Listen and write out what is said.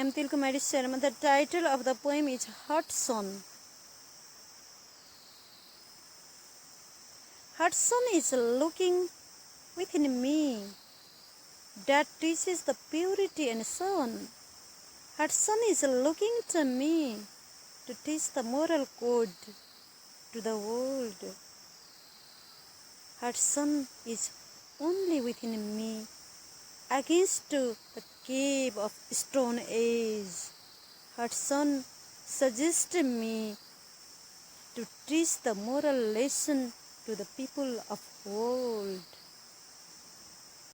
am Til Kumari Sharma. The title of the poem is Hudson. Hudson is looking within me that teaches the purity and so on. Hudson is looking to me to teach the moral code to the world. Hudson is only within me, against the cave of stone age. Hudson suggested me to teach the moral lesson to the people of world.